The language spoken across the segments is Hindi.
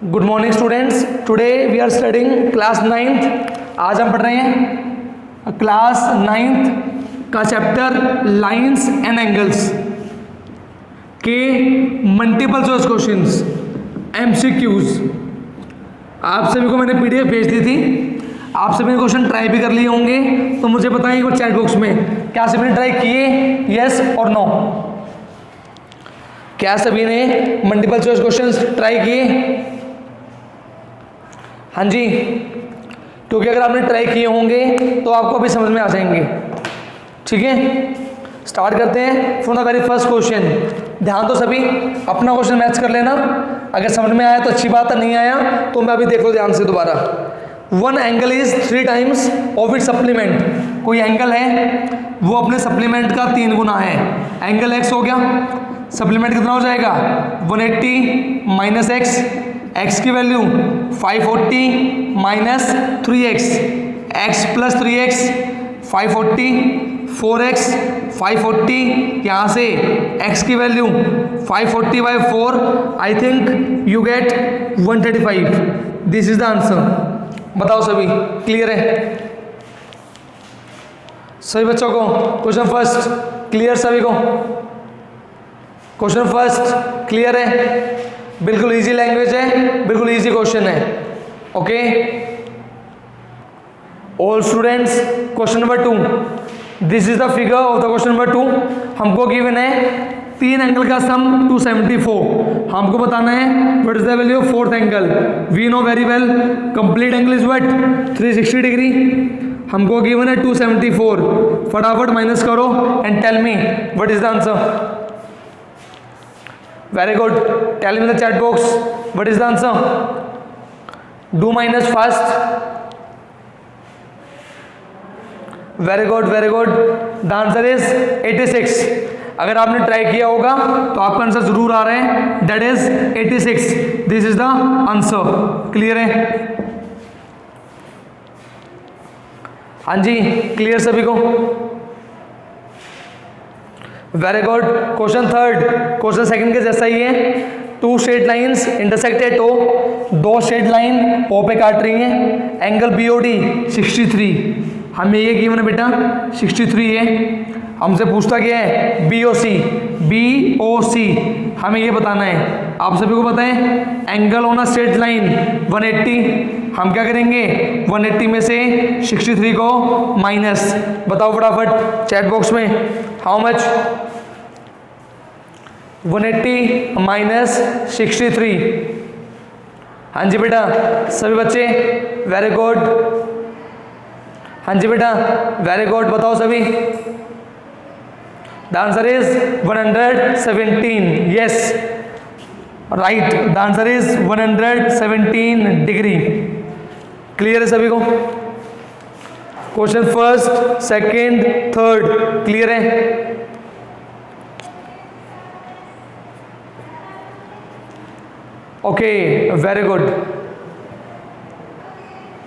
Good morning students, today we are studying class 9th। आज हम पढ़ रहे हैं क्लास 9th का चैप्टर लाइंस एंड एंगल्स के मल्टीपल चॉइस क्वेश्चंस MCQs। आप सभी को मैंने PDF भेज दी थी, आप सभी ने क्वेश्चन ट्राई भी कर लिए होंगे, तो मुझे बताइए वो चैट बॉक्स में क्या सभी ने ट्राई किए, यस और नो। क्या सभी ने मल्टीपल चॉइस क्वेश्चंस ट्राई किए? हाँ जी, क्योंकि अगर आपने ट्राई किए होंगे तो आपको अभी समझ में आ जाएंगे। ठीक है, स्टार्ट करते हैं from the very first question. ध्यान दो सभी, अपना क्वेश्चन मैच कर लेना। अगर समझ में आया तो अच्छी बात है, नहीं आया तो मैं अभी देख लो ध्यान से दोबारा। One angle is 3 times of it supplement. कोई एंगल है वो अपने सप्लीमेंट का 3 गुना है। एंगल x हो गया, सप्लीमेंट कितना हो जाएगा 180 माइनस x की value 540 minus 3x, x plus 3x 540, 4x 540, यहाँ से x की value 540 by 4, I think you get 135। This is the answer. बताओ सभी, क्लियर है सभी बच्चों को? क्वेश्चन फर्स्ट क्लियर सभी को? क्वेश्चन फर्स्ट क्लियर है? बिल्कुल इजी लैंग्वेज है, बिल्कुल इजी क्वेश्चन है। Okay all students, question number 2, this is the figure of the question number 2। हमको गिवन है 3 एंगल का सम 274। हमको बताना है what is the value of fourth angle. We know very well complete angle is what 360 degree. हमको गिवन है 274। फटाफट माइनस करो and tell me what is the answer. Very good. Tell me in the chat box what is the answer. Do minus first. Very good, very good. The answer is 86. अगर आपने ट्राई किया होगा तो आपका आंसर जरूर आ रहा है, that is 86. This is the answer. Clear है? हाँ जी, क्लियर सभी को? Very good. Question third, question second के जैसा ही है। 2 straight lines intersect at O। 2 straight line O पे काट रही हैं। Angle BOD 63। हमें ये गिवन है बेटा 63 है। हमसे पूछता क्या है BOC। हमें ये बताना है। आप सभी को पता है angle on a straight line 180। हम क्या करेंगे 180 में से 63 को माइनस। बताओ फटाफट चैट बॉक्स में, हाउ मच? 180 माइनस 63। हाँ जी बेटा सभी बच्चे, वेरी गुड। हाँ जी बेटा वेरी गुड, बताओ सभी। The answer is 117। Yes right, the answer is 117 degree. Clear है सभी को? Question first second third clear है? Okay very good.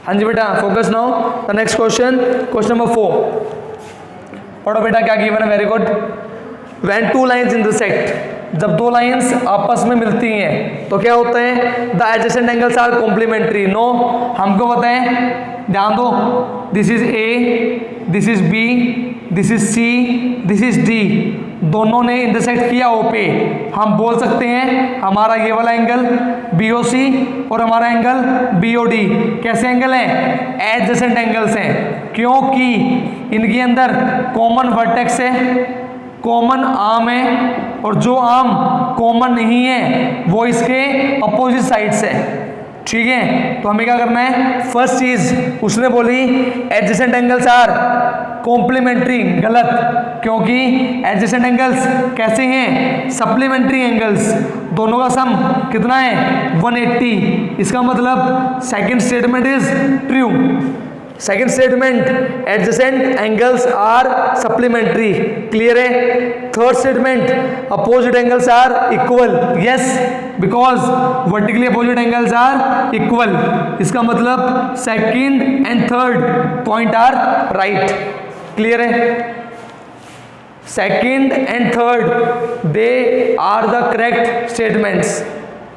हाँ जी बेटा focus now the next question, question number 4। पढ़ो बेटा क्या गिवन है। Very good. When 2 lines intersect, जब 2 लाइंस आपस में मिलती हैं तो क्या होता है the adjacent angles are complementary. No, हमको पता है, ध्यान दो, this is A, this is B, this is C, this is D। दोनों ने इंटरसेक्ट किया O पे। हम बोल सकते हैं हमारा ये वाला एंगल BOC और हमारा एंगल BOD कैसे एंगल हैं? एडजेसेंट एंगल्स हैं, क्योंकि इनके अंदर कॉमन वर्टेक्स है, कॉमन आर्म है, और जो आर्म कॉमन नहीं है वो इसके अपोजिट साइड्स है। ठीक है, तो हमें क्या करना है? फर्स्ट चीज उसने बोली एडजेसेंट एंगल्स आर कॉम्प्लीमेंट्री, गलत, क्योंकि एडजेसेंट एंगल्स कैसे हैं? Supplementary angles. दोनों का सम कितना है 180। इसका मतलब second statement is true. Second statement adjacent angles are supplementary, clear है? Third statement opposite angles are equal. Yes, because vertically opposite angles are equal. इसका मतलब second and third point are right. Clear है? Second and third they are the correct statements.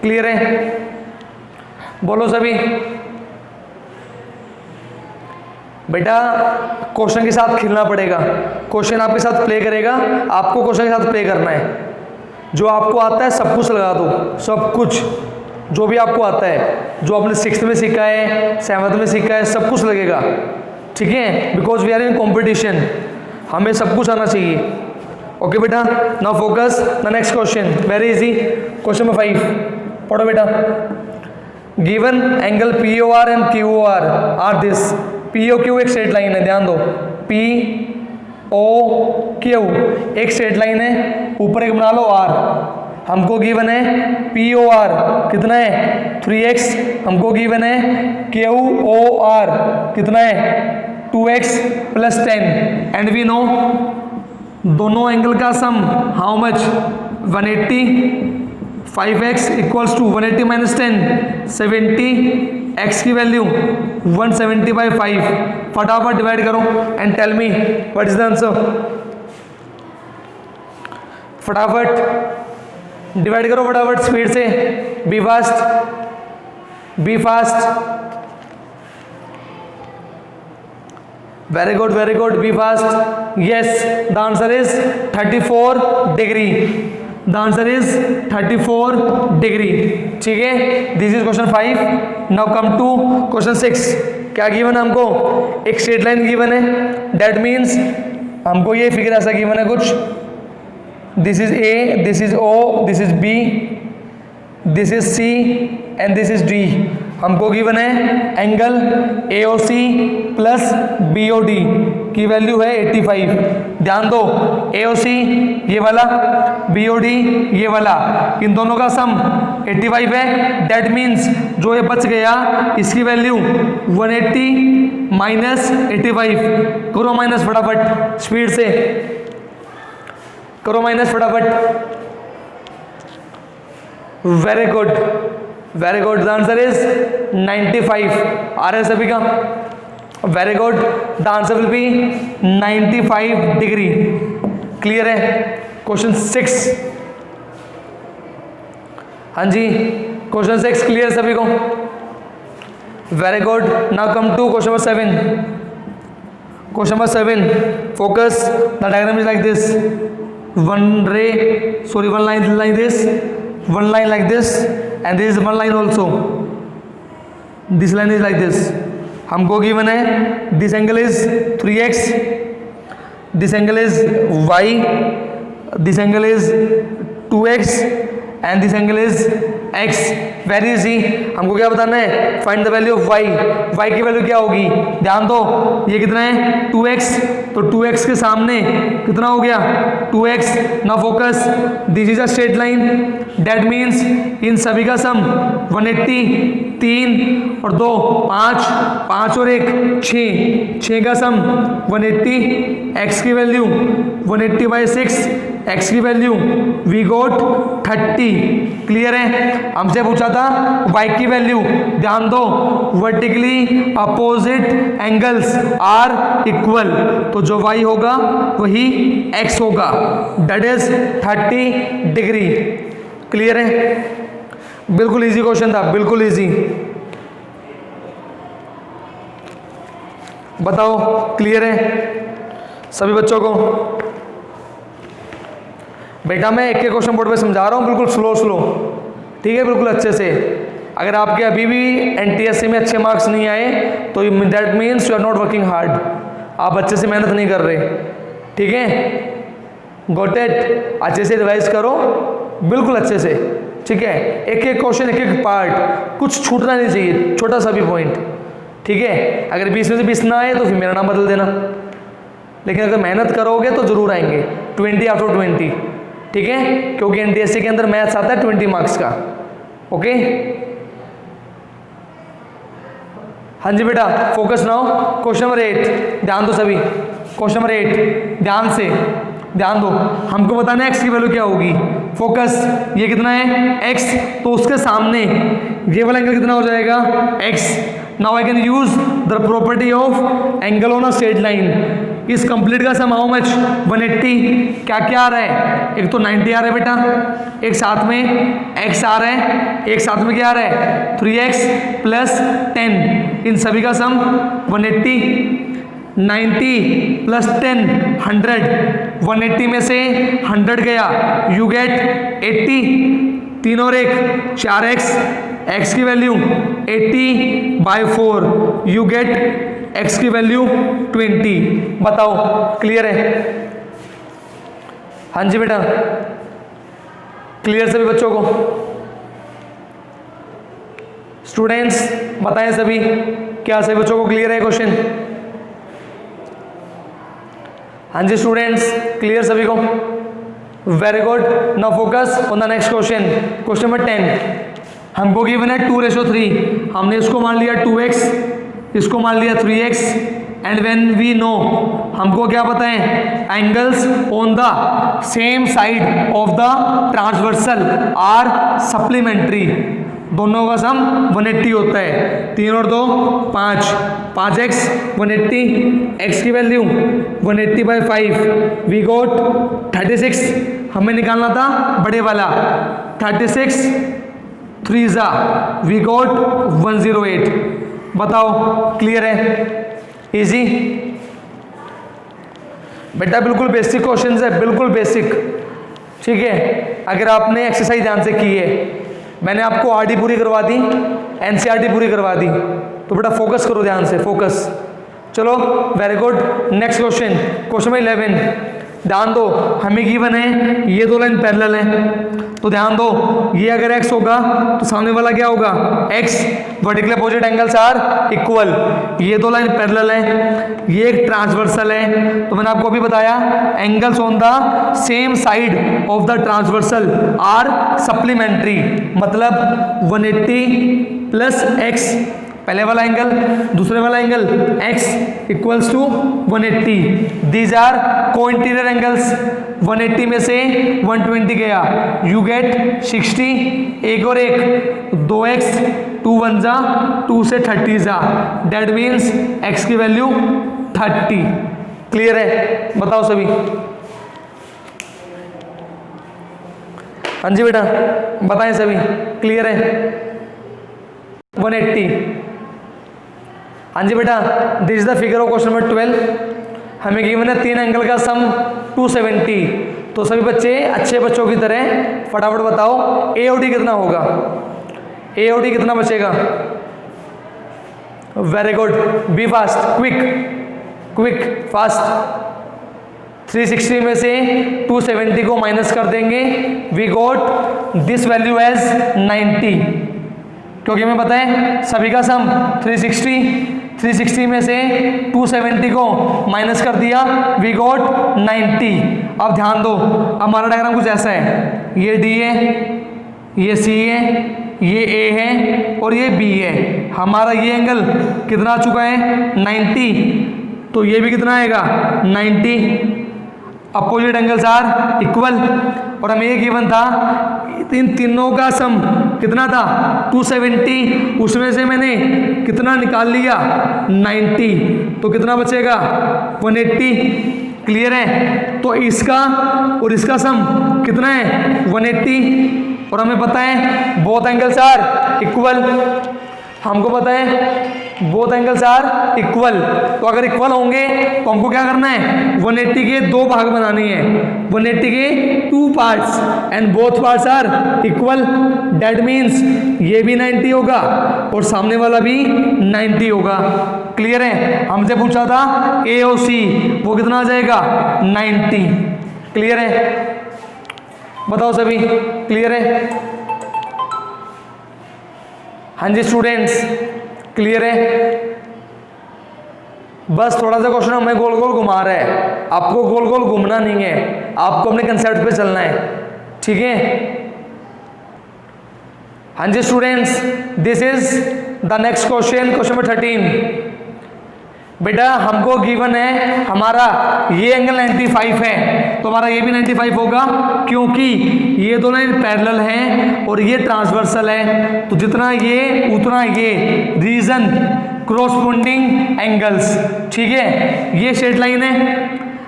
Clear है? बोलो सभी। बेटा क्वेश्चन के साथ खेलना पड़ेगा, क्वेश्चन आपके साथ प्ले करेगा, आपको क्वेश्चन के साथ प्ले करना है। जो आपको आता है सब कुछ लगा दो, सब कुछ जो भी आपको आता है, जो आपने 6th में सीखा है, 7th में सीखा है, सब कुछ लगेगा, ठीक है। Because we are in competition, हमें सब कुछ आना चाहिए। ओके बेटा, now focus the next question, very easy. Question number 5 पढ़ो बेटा। Given angle POR and QOR are this. POQ एक स्ट्रेट लाइन है, ध्यान दो, POQ एक स्ट्रेट लाइन है, ऊपर एक बना लो R। हमको गिवन है POR कितना है 3x, हमको गिवन है QOR कितना है 2x + 10 एंड वी नो दोनों एंगल का sum how much 180, 5x = 180 - 10 70, x की वैल्यू 170/5। फटाफट डिवाइड करो and tell me what is the answer. फटाफट डिवाइड करो, फटाफट स्पीड से, be fast, be fast. Very good, very good, be fast. Yes, the answer is 34 degree. The answer is 34 degree, ठीक है। This is question 5। Now come to question 6। क्या गिवन है हमको? एक स्ट्रेट लाइन गिवन है, दैट मीन्स हमको ये फिगर ऐसा गिवन है कुछ, this is A, this is O, this is B, this is C and this is D। हमको गिवन है एंगल AOC प्लस BOD की वैल्यू है 85। ध्यान दो, AOC ये वाला, BOD ये वाला, इन दोनों का सम 85 है। दैट मीन्स जो ये बच गया इसकी वैल्यू 180 - 85। करो माइनस फटाफट, स्पीड से करो माइनस फटाफट। Very good, very good, the answer is 95। आ रहा है सभी का? Very good, the answer will be 95 degree. Clear है? क्वेश्चन 6, हाँ जी, क्वेश्चन 6 क्लियर सभी को? Very good. Now come to question number 7। Question number 7, focus, the diagram is like this, one line like this, one line like this, and there is one line also, this line is like this। हमको गिवन है this angle is 3x, this angle is y, this angle is 2x and this angle is x। Very easy, हमको क्या बताना है? Find the value of y। y की वैल्यू क्या होगी? ध्यान दो, ये कितना है 2x, तो 2x के सामने कितना हो गया 2x। Now focus, this is a straight line, that means in सभी का सम 180, 3 और 2 5, 5 और 1 6, 6 का सम 180, x की वैल्यू 180/6, x की वैल्यू वी गोट 30। क्लियर है? हमसे पूछा था y की वैल्यू, ध्यान दो, vertically opposite angles are equal, तो जो y होगा वही x होगा, दैट इज 30 डिग्री। क्लियर है? बिल्कुल इजी क्वेश्चन था, बिल्कुल इजी। बताओ क्लियर है सभी बच्चों को? बेटा मैं एक एक क्वेश्चन बोर्ड पे समझा रहा हूँ, बिल्कुल स्लो स्लो, ठीक है, बिल्कुल अच्छे से। अगर आपके अभी भी NTSC में अच्छे मार्क्स नहीं आए तो that means you are not working hard, आप अच्छे से मेहनत नहीं कर रहे, ठीक है। Got it? अच्छे से रिवाइज करो, बिल्कुल अच्छे से, ठीक है। एक एक क्वेश्चन, एक एक पार्ट, कुछ छूटना नहीं चाहिए, छोटा सा भी पॉइंट, ठीक है। अगर 20 में से 20 ना आए तो फिर मेरा नाम बदल देना, लेकिन अगर मेहनत करोगे तो जरूर आएंगे 20 आउट ऑफ 20, ठीक है, क्योंकि NTSC के अंदर मैथ्स आता है 20 मार्क्स का। ओके, हाँ जी बेटा, फोकस नाउ। क्वेश्चन नंबर 8, ध्यान दो सभी, क्वेश्चन नंबर 8 ध्यान से ध्यान दो। हमको बताना है x की वैल्यू क्या होगी। फोकस, ये कितना है x, तो उसके सामने ये वाला एंगल कितना हो जाएगा x। Now I can use the property of angle on a straight line. इस कंप्लीट का सम हाउ मच 180। क्या क्या आ रहा है, एक तो 90 आ रहा है बेटा, एक साथ में x आ रहा है, एक साथ में क्या आ रहा है 3x प्लस 10, इन सभी का सम 180। 90 प्लस 10 100, 180 में से 100 गया, यू गेट 80, 3 और 1 4x, x की वैल्यू 80/4, यू गेट x की वैल्यू 20। बताओ क्लियर है? हाँ जी बेटा, क्लियर सभी बच्चों को? स्टूडेंट्स बताएं सभी, क्या सभी बच्चों को क्लियर है क्वेश्चन? हाँ जी स्टूडेंट्स, क्लियर सभी को? Very good. Now focus on the next question, question number 10। हमको गिवन है 2:3, हमने इसको मान लिया 2x, इसको मान लिया 3x, and when we know, हमको क्या पता है, angles on the same side of the transversal are supplementary, दोनों का सम 180 होता है। 3 और 2 5, 5x 180, x की वैल्यू 180/5, वी गोट 36, हमें निकालना था बड़े वाला, 36 3 जा, वी गोट 108। बताओ क्लियर है? इजी बेटा, बिल्कुल बेसिक क्वेश्चन है, बिल्कुल बेसिक, ठीक है। अगर आपने एक्सरसाइज ध्यान से की है, मैंने आपको आरडी पूरी करवा दी, एनसीईआरटी पूरी करवा दी, तो बेटा फोकस करो ध्यान से, फोकस। चलो very good. Next question, question number 11। ध्यान दो, हमें गिवन है ये दो लाइन पैरेलल हैं, तो ध्यान दो, ये अगर x होगा तो सामने वाला क्या होगा x, vertical opposite angles are equal, ये दो लाइन पैरेलल हैं, ये एक ट्रांसवर्सल है, तो मैंने आपको अभी बताया angles on the same side of the transversal are supplementary, मतलब 180 प्लस x, पहले वाला एंगल दूसरे वाला angle x equals to 180, these are co interior angles, 180 में से 120 गया, यू गेट 60, एक और एक 2x, 2 1 जा 2 से 30 जा, डेट मीन्स x की वैल्यू 30। क्लियर है? बताओ सभी। हाँ जी बेटा बताएं सभी, क्लियर है? 180। हाँ जी बेटा, this is the figure of question number 12। हमें गिवन है 3 एंगल का सम 270, तो सभी बच्चे अच्छे बच्चों की तरह फटाफट बताओ ए और डी कितना होगा, ए और डी कितना बचेगा? Very good, be fast, quick quick fast. 360 में से 270 को माइनस कर देंगे, we got this value as 90, क्योंकि हमें पता है सभी का सम 360 में से 270 को माइनस कर दिया, वी गॉट 90। अब ध्यान दो, हमारा डायग्राम कुछ ऐसा है, ये डी है, ये सी है, ये ए है और ये बी है। हमारा ये एंगल कितना आ चुका है 90, तो ये भी कितना आएगा 90। अपोजिट एंगल्स आर इक्वल, और हमें ये गिवन था इन तीनों का सम कितना था 270, उसमें से मैंने कितना निकाल लिया 90, तो कितना बचेगा 180। क्लियर है? तो इसका और इसका सम कितना है 180, और हमें पता है बोथ एंगल्स आर इक्वल, हमको पता है बोथ एंगल्स आर इक्वल। तो अगर इक्वल होंगे तो हमको क्या करना है 180 के 2 भाग बनानी है, 180 के 2 parts, and both parts are equal, that means ये भी 90 होगा और सामने वाला भी 90 होगा। क्लियर है? हमसे पूछा था ए और सी, वो कितना आ जाएगा 90। क्लियर है? बताओ सभी, क्लियर है? हाँ जी स्टूडेंट्स, क्लियर है? बस थोड़ा सा क्वेश्चन हमें गोल गोल घुमा रहा है, आपको गोल गोल घूमना नहीं है, आपको अपने कंसेप्ट पे चलना है, ठीक है? हाँ जी students, this is the next question, question number 13। बेटा हमको गिवन है हमारा ये एंगल 95 है, तो हमारा ये भी 95 होगा, क्योंकि ये दोनों लाइन पैरेलल हैं और ये ट्रांसवर्सल है, तो जितना ये उतना ये, रीजन corresponding एंगल्स। ठीक है, ये स्ट्रेट लाइन है,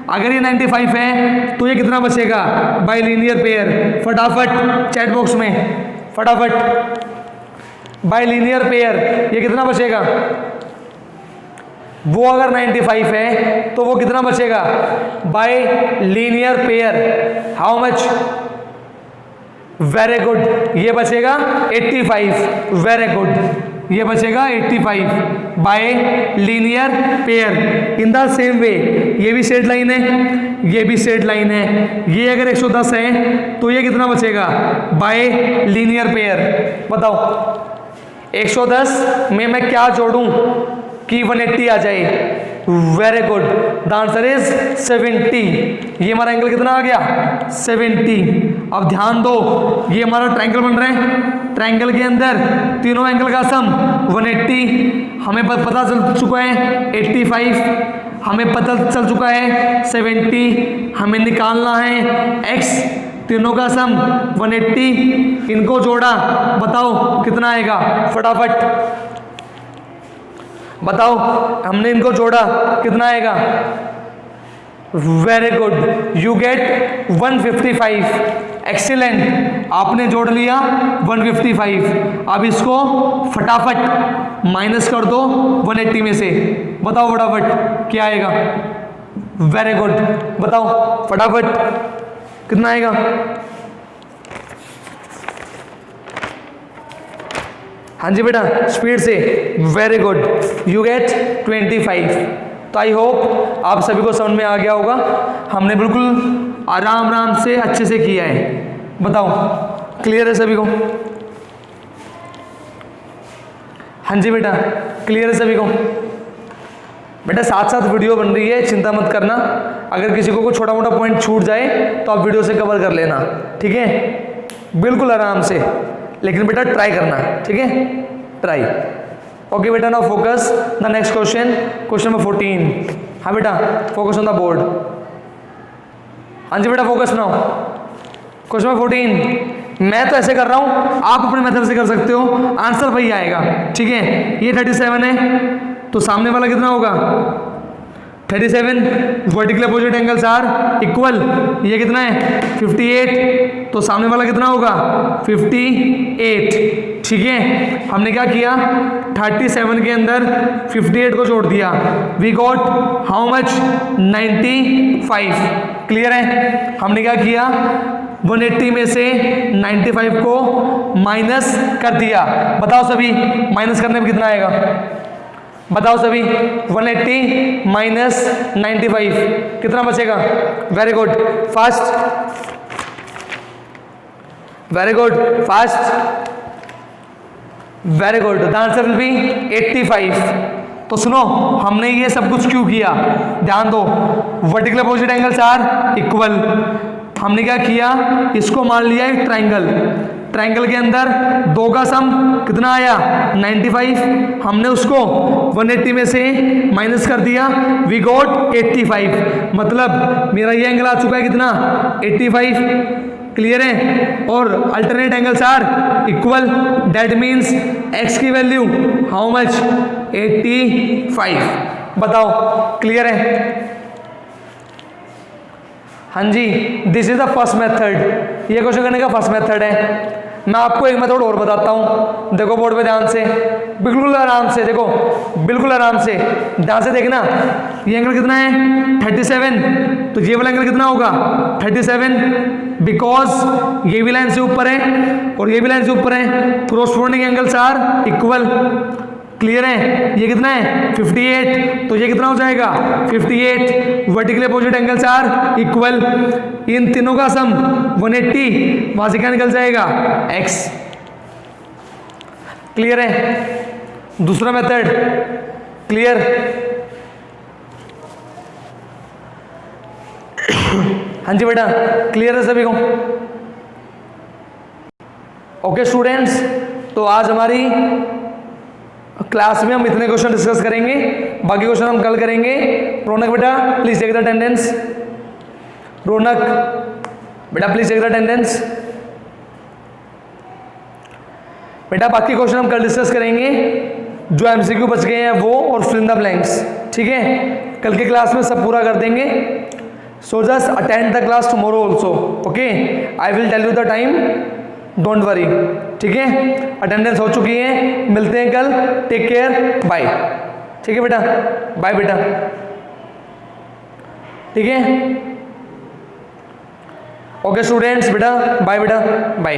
अगर ये 95 है तो ये कितना बचेगा बाय लीनियर पेयर। फटाफट चैट बॉक्स में फटाफट बाय लीनियर पेयर ये कितना बचेगा, वो अगर 95 है तो वो कितना बचेगा bye linear pair, how much, very good, ये बचेगा 85, वेरी गुड, ये बचेगा 85 bye linear pair. In the same way ये भी स्ट्रेट लाइन है, ये भी स्ट्रेट लाइन है, ये अगर 110 है तो ये कितना बचेगा बाय लीनियर पेयर। बताओ 110 में मैं क्या जोड़ूं कि 180 आ जाए, very good, the answer is 70। ये हमारा एंगल कितना आ गया 70। अब ध्यान दो, ये हमारा ट्रायंगल बन रहा है, ट्रायंगल के अंदर तीनों एंगल का सम 180, हमें पता चल चुका है 85, हमें पता चल चुका है 70, हमें निकालना है x, तीनों का सम 180, इनको जोड़ा, बताओ कितना आएगा, फटाफट बताओ, हमने इनको जोड़ा कितना आएगा, very good, you get 155, excellent, आपने जोड़ लिया 155। अब इसको फटाफट माइनस कर दो 180 में से, बताओ फटाफट क्या आएगा, वेरी गुड, बताओ फटाफट कितना आएगा, हाँ जी बेटा स्पीड से, वेरी गुड, यू गेट 25। तो आई होप आप सभी को समझ में आ गया होगा, हमने बिल्कुल आराम से अच्छे से किया है। बताओ क्लियर है सभी को, हाँ जी बेटा क्लियर है सभी को। बेटा साथ साथ वीडियो बन रही है, चिंता मत करना, अगर किसी को कोई छोटा मोटा पॉइंट छूट जाए तो आप वीडियो से कवर कर लेना, ठीक है, बिल्कुल आराम से, लेकिन बेटा ट्राई करना, ठीक है, ट्राई। ओके बेटा, now focus the next question, question number 14। हाँ बेटा फोकस ऑन द बोर्ड, हाँ जी बेटा फोकस नाउ, क्वेश्चन नंबर 14। मैं तो ऐसे कर रहा हूँ, आप अपने मेथड से कर सकते हो, आंसर वही आएगा, ठीक है। ये 37 है तो सामने वाला कितना होगा 37, vertical opposite angles are equal, ये कितना है 58, तो सामने वाला कितना होगा 58, ठीक है। हमने क्या किया 37 के अंदर 58 को जोड़ दिया, we got how much 95, clear है। हमने क्या किया 180 में से 95 को माइनस कर दिया, बताओ सभी माइनस करने में कितना आएगा, बताओ सभी 180 माइनस 95 कितना बचेगा, very good fast, very good fast, very good, the answer will B 85। तो सुनो हमने ये सब कुछ क्यों किया, ध्यान दो, vertical opposite angles are equal, हमने क्या किया इसको मान लिया एक ट्रायंगल, ट्रायंगल के अंदर दो का सम कितना आया 95, हमने उसको 180 में से माइनस कर दिया, वी गॉट 85, मतलब मेरा ये एंगल आ चुका है कितना 85, क्लियर है। और alternate angles are equal, that means x की वैल्यू हाउ मच 85, बताओ क्लियर है, हाँ जी, this is the first method, ये क्वेश्चन करने का फर्स्ट मेथड है। मैं आपको एक मेथड और बताता हूँ, देखो बोर्ड पे ध्यान से, बिल्कुल आराम से देखो, बिल्कुल आराम से ध्यान से देखना, ये एंगल कितना है 37, तो ये वाला एंगल कितना होगा 37, बिकॉज ये भी लाइन से ऊपर है और ये भी लाइन से ऊपर है, corresponding angles are equal, clear है। ये कितना है 58, तो ये कितना हो जाएगा 58, vertical opposite angles are equal, इन तीनों का सम 180, वहां से क्या निकल जाएगा x, क्लियर है। दूसरा मेथड क्लियर, हाँ जी बेटा क्लियर है सभी को। ओके स्टूडेंट्स, तो आज हमारी क्लास में हम इतने क्वेश्चन डिस्कस करेंगे, बाकी क्वेश्चन हम कल करेंगे। रौनक बेटा प्लीज टेक द अटेंडेंस, रौनक बेटा प्लीज टेक द अटेंडेंस। बेटा बाकी क्वेश्चन हम कल डिस्कस करेंगे, जो एमसीक्यू बच गए हैं वो, और फिल इन द ब्लैंक्स। ठीक है, कल के क्लास में सब पूरा कर देंगे। So just attend the class tomorrow also, okay. I will tell you the time, don't worry. ठीक है, अटेंडेंस हो चुकी है, मिलते हैं कल, टेक केयर, बाय। ठीक है बेटा, बाय बेटा। ठीक है, ओके स्टूडेंट्स, बेटा बाय, बेटा बाय।